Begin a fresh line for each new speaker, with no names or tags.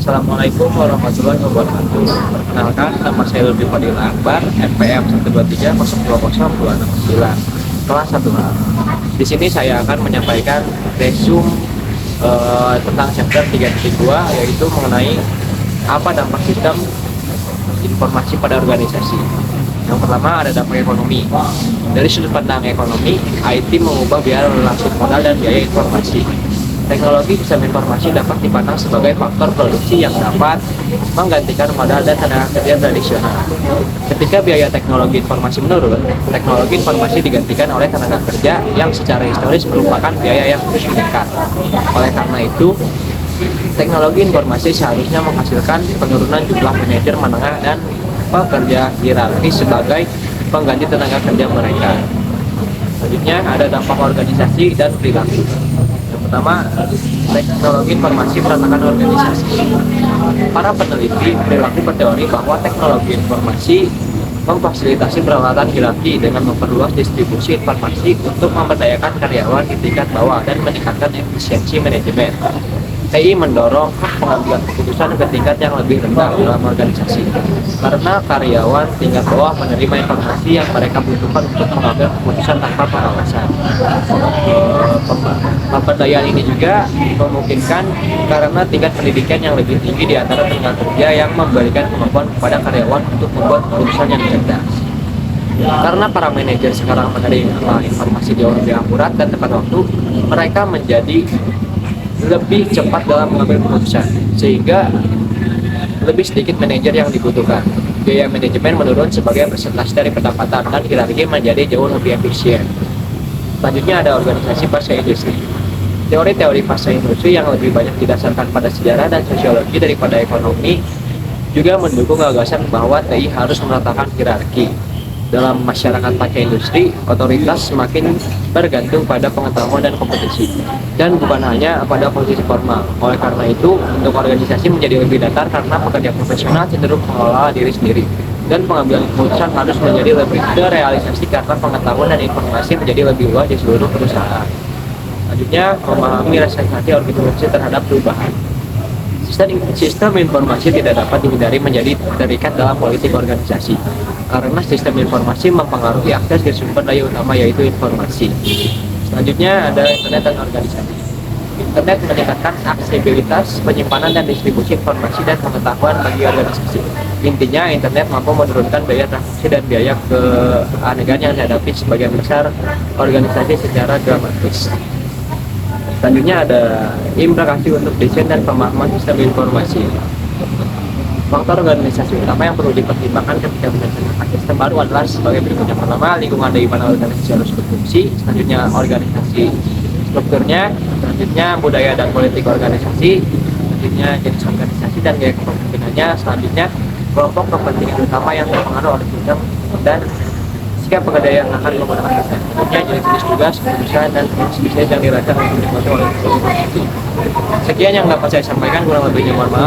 Assalamualaikum warahmatullahi wabarakatuh. Perkenalkan, nama saya Lutfi Fadil Akbar, NPM 123000269, kelas 1A. Di sini saya akan menyampaikan resume tentang chapter 3.2, yaitu mengenai apa dampak sistem informasi pada organisasi. Yang pertama ada dampak ekonomi. Dari sudut pandang ekonomi, IT mengubah biaya langsung modal dan biaya informasi. Teknologi sistem informasi dapat dipandang sebagai faktor produksi yang dapat menggantikan modal dan tenaga kerja tradisional. Ketika biaya teknologi informasi menurun, teknologi informasi digantikan oleh tenaga kerja yang secara historis merupakan biaya yang terus meningkat. Oleh karena itu, teknologi informasi seharusnya menghasilkan penurunan jumlah manajer menengah dan pekerja hierarkis sebagai pengganti tenaga kerja mereka. Selanjutnya ada dampak organisasi dan perilaku. Pertama, teknologi informasi meratakan organisasi. Para peneliti perilaku berteori bahwa teknologi informasi memfasilitasi peralatan hierarki dengan memperluas distribusi informasi untuk memberdayakan karyawan di tingkat bawah dan meningkatkan efisiensi manajemen. TI mendorong pengambilan keputusan ke tingkat yang lebih rendah dalam organisasi, karena karyawan tingkat bawah menerima informasi yang mereka butuhkan untuk mengambil keputusan tanpa pengawasan. Pemberdayaan ini juga memungkinkan karena tingkat pendidikan yang lebih tinggi di antara tenaga kerja yang memberikan kemampuan kepada karyawan untuk membuat keputusan yang cerdas. Karena para manajer sekarang menerima informasi jauh lebih akurat dan tepat waktu, mereka menjadi lebih cepat dalam mengambil keputusan, sehingga lebih sedikit manajer yang dibutuhkan. Biaya manajemen menurun sebagai presentasi dari pendapatan dan hierarki menjadi jauh lebih efisien. Selanjutnya ada organisasi pasca industri. Teori-teori pasca industri yang lebih banyak didasarkan pada sejarah dan sosiologi daripada ekonomi juga mendukung gagasan bahwa TI harus meratakan hierarki. Dalam masyarakat pasca industri, otoritas semakin bergantung pada pengetahuan dan kompetisi, dan bukan hanya pada posisi formal. Oleh karena itu, untuk organisasi menjadi lebih datar karena pekerja profesional cenderung mengelola diri sendiri, dan pengambilan keputusan harus menjadi lebih terrealisasi karena pengetahuan dan informasi menjadi lebih luas di seluruh perusahaan. Selanjutnya, memahami resistasi organisasi terhadap perubahan. Sistem informasi tidak dapat dihindari menjadi terikat dalam politik organisasi, karena sistem informasi mempengaruhi akses ke sumber daya utama, yaitu informasi. Selanjutnya ada internet dan organisasi. Internet meningkatkan aksesibilitas, penyimpanan dan distribusi informasi dan pengetahuan bagi organisasi. Intinya, internet mampu menurunkan biaya transaksi dan biaya keanegan yang dihadapi sebagian besar organisasi secara dramatis. Selanjutnya ada implikasi untuk desain dan pemahaman sistem informasi. Faktor organisasi utama yang perlu dipertimbangkan ketika mendesain sistem baru adalah sebagai berikut. Yang pertama, lingkungan di mana organisasi harus berfungsi. Selanjutnya, organisasi strukturnya. Selanjutnya, budaya dan politik organisasi. Selanjutnya, jenis organisasi dan gaya kepemimpinannya. Selanjutnya, kelompok kepentingan utama yang terpengaruh oleh sistem dan sikap pekerja yang akan menggunakan sistem. Selanjutnya, jenis tugas, keputusan, dan bisnis yang dirancang untuk dibantu oleh organisasi. Sekian yang dapat saya sampaikan, kurang lebihnya mohon maaf.